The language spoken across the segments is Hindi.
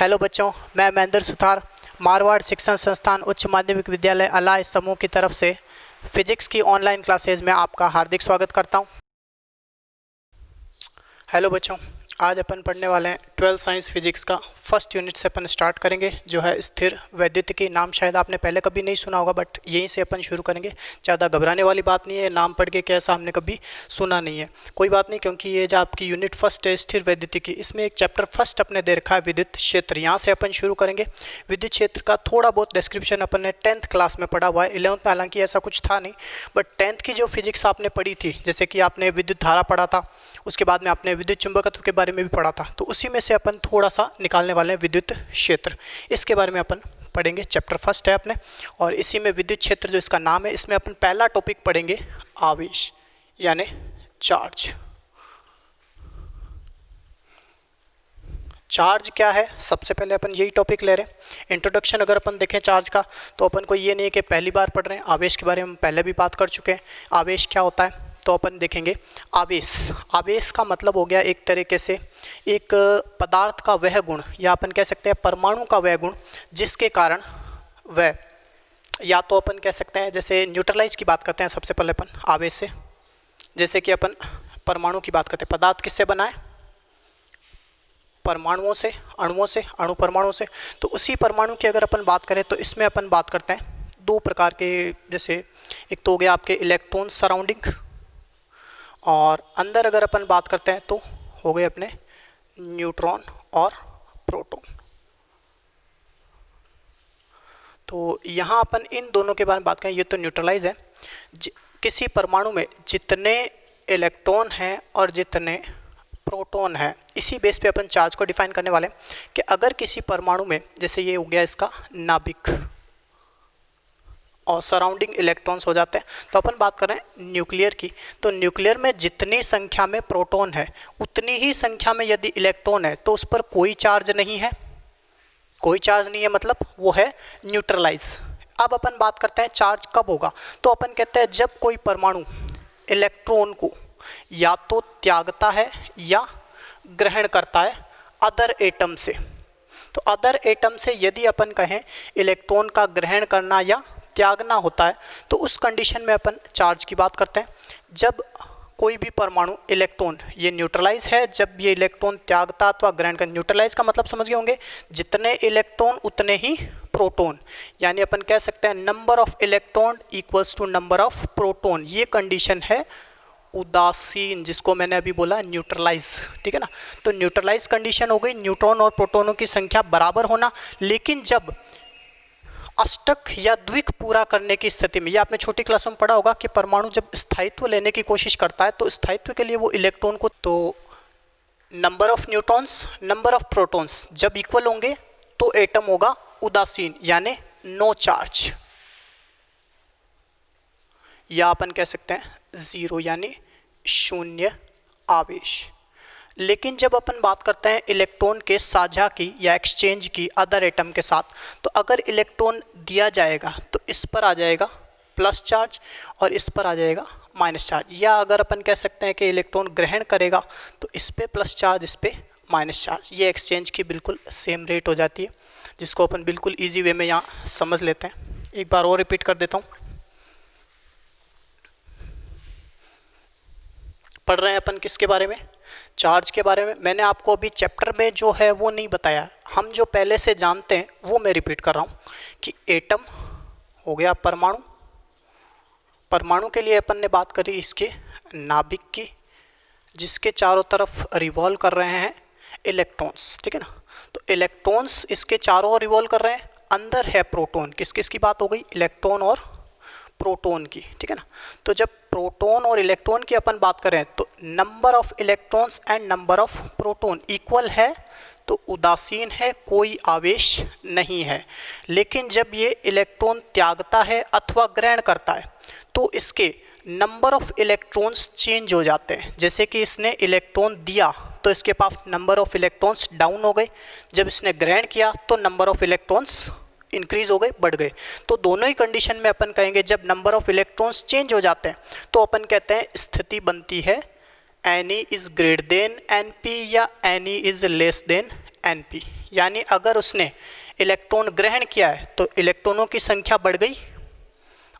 हेलो बच्चों, मैं महेंद्र सुथार मारवाड़ शिक्षण संस्थान उच्च माध्यमिक विद्यालय अलाय समूह की तरफ से फिजिक्स की ऑनलाइन क्लासेज में आपका हार्दिक स्वागत करता हूं। हेलो बच्चों, आज अपन पढ़ने वाले हैं 12 साइंस फिजिक्स का फर्स्ट यूनिट से अपन स्टार्ट करेंगे, जो है स्थिर वैद्युतिकी। नाम शायद आपने पहले कभी नहीं सुना होगा, बट यहीं से अपन शुरू करेंगे। ज़्यादा घबराने वाली बात नहीं है, नाम पढ़ के कैसा हमने कभी सुना नहीं है, कोई बात नहीं, क्योंकि ये जो आपकी यूनिट फर्स्ट है स्थिर वैद्युतिकी, इसमें एक चैप्टर फर्स्ट अपने दे रखा है विद्युत क्षेत्र। यहाँ से अपन शुरू करेंगे। विद्युत क्षेत्र का थोड़ा बहुत डिस्क्रिप्शन अपन ने 10th क्लास में पढ़ा हुआ है। 11th में हालांकि ऐसा कुछ था नहीं, बट 10th की जो फिजिक्स आपने पढ़ी थी, जैसे कि आपने विद्युत धारा पढ़ा था, उसके बाद में आपने विद्युत चुंबकत्व के बारे में भी पढ़ा था, तो उसी में से अपन थोड़ा सा निकालने वाले हैं विद्युत क्षेत्र। इसके बारे में अपन पढ़ेंगे, चैप्टर फर्स्ट है अपने, और इसी में विद्युत क्षेत्र जो इसका नाम है, इसमें अपन पहला टॉपिक पढ़ेंगे आवेश यानी चार्ज। चार्ज क्या है, सबसे पहले अपन यही टॉपिक ले रहे हैं। इंट्रोडक्शन अगर अपन देखें चार्ज का, तो अपन को ये नहीं है कि पहली बार पढ़ रहे हैं। आवेश के बारे में हम पहले भी बात कर चुके हैं। आवेश क्या होता है, तो अपन देखेंगे आवेश। आवेश का मतलब हो गया एक तरीके से एक पदार्थ का वह गुण, या अपन कह सकते हैं परमाणु का वह गुण, जिसके कारण वह, या तो अपन कह सकते हैं जैसे न्यूट्रलाइज की बात करते हैं सबसे पहले अपन आवेश से, जैसे कि अपन परमाणु की बात करते हैं। पदार्थ किससे बना है, परमाणुओं से, अणुओं से, अणु परमाणु से। तो उसी परमाणु की अगर अपन बात करें, तो इसमें अपन बात करते हैं दो प्रकार के, जैसे एक तो हो गया आपके इलेक्ट्रॉन सराउंडिंग, और अंदर अगर अपन बात करते हैं तो हो गए अपने न्यूट्रॉन और प्रोटॉन। तो यहाँ अपन इन दोनों के बारे में बात करें। ये तो न्यूट्रलाइज है। किसी परमाणु में जितने इलेक्ट्रॉन हैं और जितने प्रोटॉन है, इसी बेस पे अपन चार्ज को डिफाइन करने वाले हैं कि अगर किसी परमाणु में, जैसे ये हो गया इसका नाभिक, और सराउंडिंग इलेक्ट्रॉन्स हो जाते हैं, तो अपन बात कर रहे हैं न्यूक्लियर की। तो न्यूक्लियर में जितनी संख्या में प्रोटॉन है, उतनी ही संख्या में यदि इलेक्ट्रॉन है, तो उस पर कोई चार्ज नहीं है। कोई चार्ज नहीं है मतलब वो है न्यूट्रलाइज। अब अपन बात करते हैं चार्ज कब होगा, तो अपन कहते हैं जब कोई परमाणु इलेक्ट्रॉन को या तो त्यागता है या ग्रहण करता है अदर एटम से। तो अदर एटम से यदि अपन कहें इलेक्ट्रॉन का ग्रहण करना या त्यागना होता है, तो उस कंडीशन में अपन चार्ज की बात करते हैं। जब कोई भी परमाणु इलेक्ट्रॉन, ये न्यूट्रलाइज है, जब ये इलेक्ट्रॉन त्यागता अथवा ग्रहण कर, न्यूट्रलाइज का मतलब समझ गए होंगे, जितने इलेक्ट्रॉन उतने ही प्रोटॉन, यानी अपन कह सकते हैं number of electron equals to number of proton. ये कंडीशन है उदासीन, जिसको मैंने अभी बोला न्यूट्रलाइज, ठीक है ना। तो न्यूट्रलाइज कंडीशन हो गई न्यूट्रॉन और प्रोटॉनों की संख्या बराबर होना। लेकिन जब अष्टक या द्विक पूरा करने की स्थिति में, ये आपने छोटी क्लासों में पढ़ा होगा कि परमाणु जब स्थायित्व लेने की कोशिश करता है, तो स्थायित्व के लिए वो इलेक्ट्रॉन को, तो number of neutrons number of protons जब इक्वल होंगे, तो एटम होगा उदासीन यानी नो चार्ज, या अपन कह सकते हैं जीरो यानी शून्य आवेश। लेकिन जब अपन बात करते हैं इलेक्ट्रॉन के साझा की या एक्सचेंज की अदर एटम के साथ, तो अगर इलेक्ट्रॉन दिया जाएगा तो इस पर आ जाएगा प्लस चार्ज और इस पर आ जाएगा माइनस चार्ज, या अगर अपन कह सकते हैं कि इलेक्ट्रॉन ग्रहण करेगा तो इस पे प्लस चार्ज, इस पे माइनस चार्ज। ये एक्सचेंज की बिल्कुल सेम रेट हो जाती है, जिसको अपन बिल्कुल ईजी वे में यहाँ समझ लेते हैं। एक बार और रिपीट कर देता हूँ। पढ़ रहे हैं अपन किसके बारे में, चार्ज के बारे में। मैंने आपको अभी चैप्टर में जो है वो नहीं बताया, हम जो पहले से जानते हैं वो मैं रिपीट कर रहा हूँ कि एटम हो गया परमाणु। परमाणु के लिए अपन ने बात करी इसके नाभिक की, जिसके चारों तरफ रिवॉल्व कर रहे हैं इलेक्ट्रॉन्स, ठीक है ना। तो इलेक्ट्रॉन्स इसके चारों ओर रिवॉल्व कर रहे हैं। अंदर है प्रोटॉन, किस किस की बात हो गई, इलेक्ट्रॉन और प्रोटॉन की, ठीक है ना। तो जब प्रोटॉन और इलेक्ट्रॉन की अपन बात करें, तो number of electrons and number of proton equal है, तो उदासीन है, कोई आवेश नहीं है। लेकिन जब ये इलेक्ट्रॉन त्यागता है अथवा ग्रहण करता है, तो इसके नंबर ऑफ इलेक्ट्रॉन्स चेंज हो जाते हैं। जैसे कि इसने इलेक्ट्रॉन दिया तो इसके पास नंबर ऑफ इलेक्ट्रॉन्स डाउन हो गए, जब इसने ग्रहण किया तो नंबर ऑफ इलेक्ट्रॉन्स इंक्रीज हो गए, बढ़ गए। तो दोनों ही कंडीशन में अपन कहेंगे जब नंबर ऑफ इलेक्ट्रॉन्स चेंज हो जाते हैं, तो अपन कहते हैं स्थिति बनती है Ni is greater than Np या Ni is less than Np। यानी अगर उसने इलेक्ट्रॉन ग्रहण किया है तो इलेक्ट्रॉनों की संख्या बढ़ गई,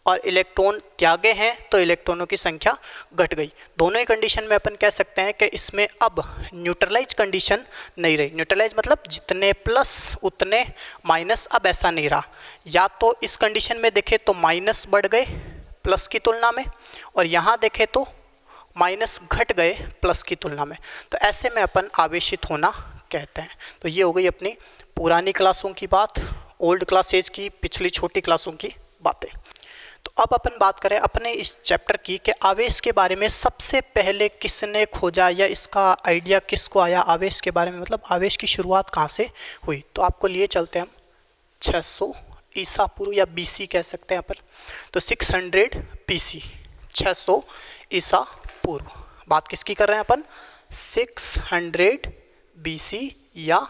और इलेक्ट्रॉन त्यागे हैं तो इलेक्ट्रॉनों की संख्या घट गई। दोनों ही कंडीशन में अपन कह सकते हैं कि इसमें अब न्यूट्रलाइज कंडीशन नहीं रही। न्यूट्रलाइज मतलब जितने प्लस उतने माइनस, अब ऐसा नहीं रहा। या तो इस कंडीशन में देखें तो माइनस बढ़ गए प्लस की तुलना में, और यहाँ देखें तो माइनस घट गए प्लस की तुलना में। तो ऐसे में अपन आवेशित होना कहते हैं। तो ये हो गई अपनी पुरानी क्लासों की बात, ओल्ड क्लासेज की, पिछली छोटी क्लासों की बातें। तो अब अपन बात करें अपने इस चैप्टर की कि आवेश के बारे में सबसे पहले किसने खोजा या इसका आइडिया किसको आया आवेश के बारे में, मतलब आवेश की शुरुआत कहाँ से हुई। तो आपको लिए चलते हैं हम 600 ईसा पूर्व या बीसी कह सकते हैं अपन। तो 600 बीसी, 600 ईसा पूर्व। बात किसकी कर रहे हैं अपन? 600 बीसी या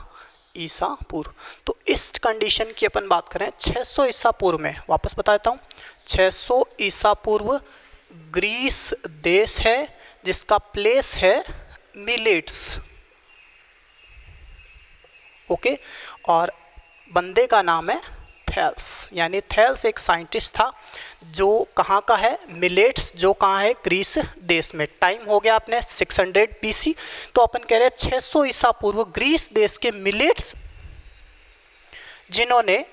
ईसा पूर्व। तो इस कंडीशन की अपन बात करें 600 ईसा पूर्व में, वापस बता देता हूँ, 600 ईसा पूर्व ग्रीस देश है जिसका प्लेस है मिलेट्स, ओके, और बंदे का नाम है थेल्स। यानी थेल्स एक साइंटिस्ट था जो कहाँ का है? मिलेट्स, जो कहाँ है? ग्रीस देश में। टाइम हो गया अपने 600 बीसी, तो अपन कह रहे हैं 600 ईसा पूर्व ग्रीस देश के मिलेट्स जिन्होंने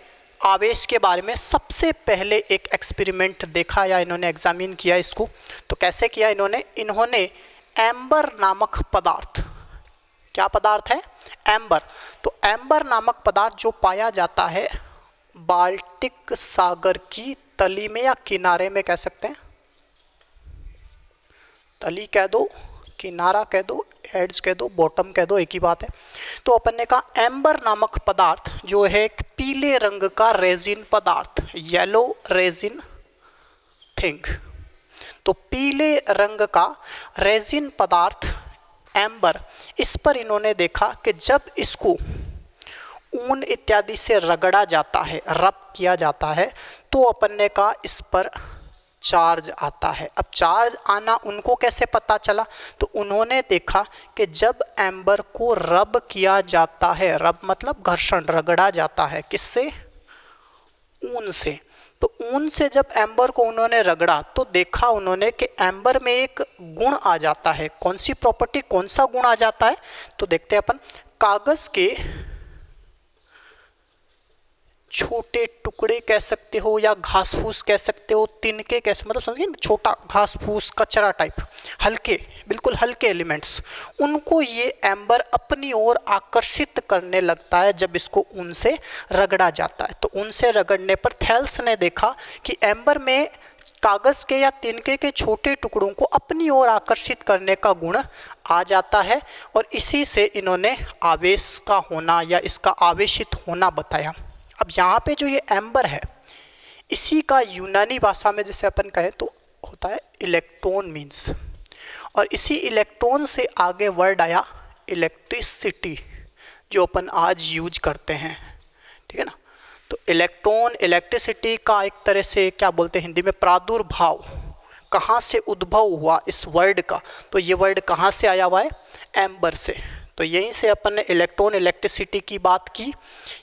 आवेश के बारे में सबसे पहले एक एक्सपेरिमेंट देखा या इन्होंने एग्जामिन किया इसको। तो कैसे किया इन्होंने एम्बर नामक पदार्थ, क्या पदार्थ है? एम्बर। तो एम्बर नामक पदार्थ जो पाया जाता है बाल्टिक सागर की तली में या किनारे में कह सकते हैं, तली कह दो, किनारा कह दो, एड्स कह दो, बॉटम कह दो, एक ही बात है। तो अपन ने कहा एम्बर नामक पदार्थ जो है एक पीले रंग का रेजिन पदार्थ, येलो रेजिन थिंग। तो पीले रंग का रेजिन पदार्थ एम्बर, इस पर इन्होंने देखा कि जब इसको ऊन इत्यादि से रगड़ा जाता है, रब किया जाता है, तो अपन ने कहा इस पर चार्ज आता है। अब चार्ज आना उनको कैसे पता चला? तो उन्होंने देखा कि जब एम्बर को रब किया जाता है, रब मतलब घर्षण, रगड़ा जाता है, किससे? ऊन से। तो ऊन से जब एम्बर को उन्होंने रगड़ा तो देखा उन्होंने कि एम्बर में एक गुण आ जाता है। कौन सी प्रॉपर्टी, कौन सा गुण आ जाता है? तो देखते हैं अपन। कागज के छोटे टुकड़े कह सकते हो या घास फूस कह सकते हो, तिनके कैसे, मतलब समझिए छोटा घास फूस, कचरा टाइप, हल्के, बिल्कुल हल्के एलिमेंट्स, उनको ये एम्बर अपनी ओर आकर्षित करने लगता है जब इसको ऊन से रगड़ा जाता है। तो ऊन से रगड़ने पर थेल्स ने देखा कि एम्बर में कागज के या तिनके के छोटे टुकड़ों को अपनी ओर आकर्षित करने का गुण आ जाता है, और इसी से इन्होंने आवेश का होना या इसका आवेशित होना बताया। अब यहाँ पे जो ये एम्बर है, इसी का यूनानी भाषा में जैसे अपन कहें तो होता है इलेक्ट्रॉन मीन्स, और इसी इलेक्ट्रॉन से आगे वर्ड आया इलेक्ट्रिसिटी, जो अपन आज यूज करते हैं, ठीक है ना। तो इलेक्ट्रॉन, इलेक्ट्रिसिटी का एक तरह से क्या बोलते हैं हिंदी में, प्रादुर्भाव, कहाँ से उद्भव हुआ इस वर्ड का? तो ये वर्ड कहाँ से आया हुआ है? एम्बर से। तो यहीं से अपन ने इलेक्ट्रॉन, इलेक्ट्रिसिटी की बात की,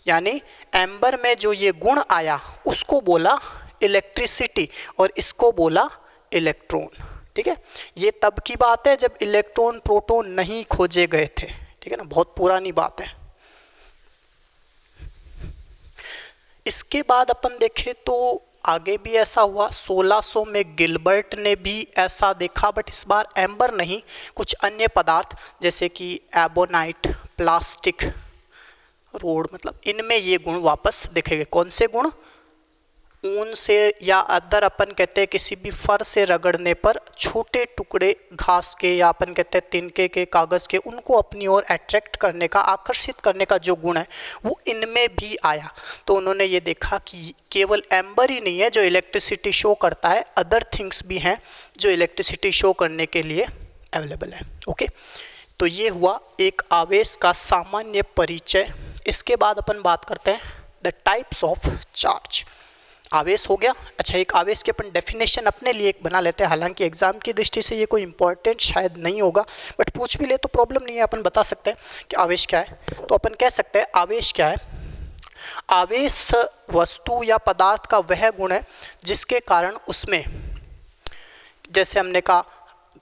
यानी एम्बर में जो ये गुण आया उसको बोला इलेक्ट्रिसिटी और इसको बोला इलेक्ट्रॉन, ठीक है। ये तब की बात है जब इलेक्ट्रॉन प्रोटॉन नहीं खोजे गए थे, ठीक है ना, बहुत पुरानी बात है। इसके बाद अपन देखें तो आगे भी ऐसा हुआ, 1600 में गिलबर्ट ने भी ऐसा देखा, बट इस बार एम्बर नहीं, कुछ अन्य पदार्थ जैसे कि एबोनाइट, प्लास्टिक, रोड, मतलब इनमें ये गुण वापस दिखेंगे। कौन से गुण? ऊन से या अदर अपन कहते हैं किसी भी फर से रगड़ने पर छोटे टुकड़े घास के या अपन कहते हैं तिनके के, कागज़ के, उनको अपनी ओर अट्रैक्ट करने का, आकर्षित करने का जो गुण है वो इनमें भी आया। तो उन्होंने ये देखा कि केवल एम्बर ही नहीं है जो इलेक्ट्रिसिटी शो करता है, अदर थिंग्स भी हैं जो इलेक्ट्रिसिटी शो करने के लिए अवेलेबल है। ओके, तो ये हुआ एक आवेश का सामान्य परिचय। इसके बाद अपन बात करते हैं द टाइप्स ऑफ चार्ज। आवेश हो गया। अच्छा, एक आवेश की अपन डेफिनेशन अपने लिए एक बना लेते हैं, हालांकि एग्जाम की दृष्टि से ये कोई इंपॉर्टेंट शायद नहीं होगा, बट पूछ भी ले तो प्रॉब्लम नहीं है, अपन बता सकते हैं कि आवेश क्या है। तो अपन कह सकते हैं आवेश क्या है, आवेश वस्तु या पदार्थ का वह गुण है जिसके कारण उसमें, जैसे हमने कहा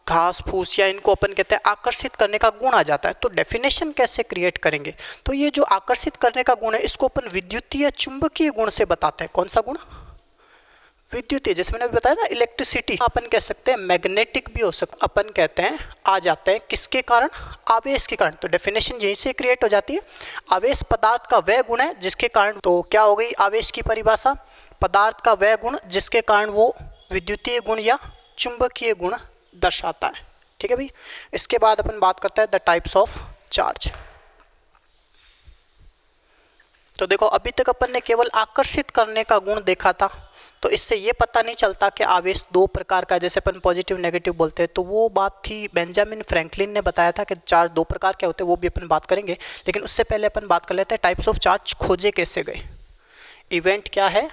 घास फूस या इनको अपन कहते हैं आकर्षित करने का गुण आ जाता है। तो डेफिनेशन कैसे क्रिएट करेंगे, तो ये जो आकर्षित करने का गुण है इसको अपन विद्युतीय चुंबकीय गुण से बताते हैं। कौन सा गुण, विद्युतीय, जैसे मैंने अभी बताया ना इलेक्ट्रिसिटी, अपन कह सकते हैं मैग्नेटिक भी हो सकता, अपन कहते हैं आ जाते हैं किसके कारण, आवेश के कारण। तो डेफिनेशन यहीं से क्रिएट हो जाती है, आवेश पदार्थ का वह गुण है जिसके कारण, तो क्या हो गई आवेश की परिभाषा, पदार्थ का वह गुण जिसके कारण वो विद्युतीय गुण या चुंबकीय गुण दर्शाता है। ठीक है भाई। इसके बाद अपन बात करते हैं द टाइप्स ऑफ चार्ज। तो देखो अभी तक अपन ने केवल आकर्षित करने का गुण देखा था, तो इससे ये पता नहीं चलता कि आवेश दो प्रकार का, जैसे अपन पॉजिटिव नेगेटिव बोलते हैं, तो वो बात थी बेंजामिन फ्रैंकलिन ने बताया था कि चार्ज दो प्रकार के होते हैं, वो भी अपन बात करेंगे। लेकिन उससे पहले अपन बात कर लेते हैं टाइप्स ऑफ चार्ज खोजे कैसे गए। इवेंट क्या है,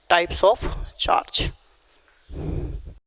टाइप्स ऑफ चार्ज।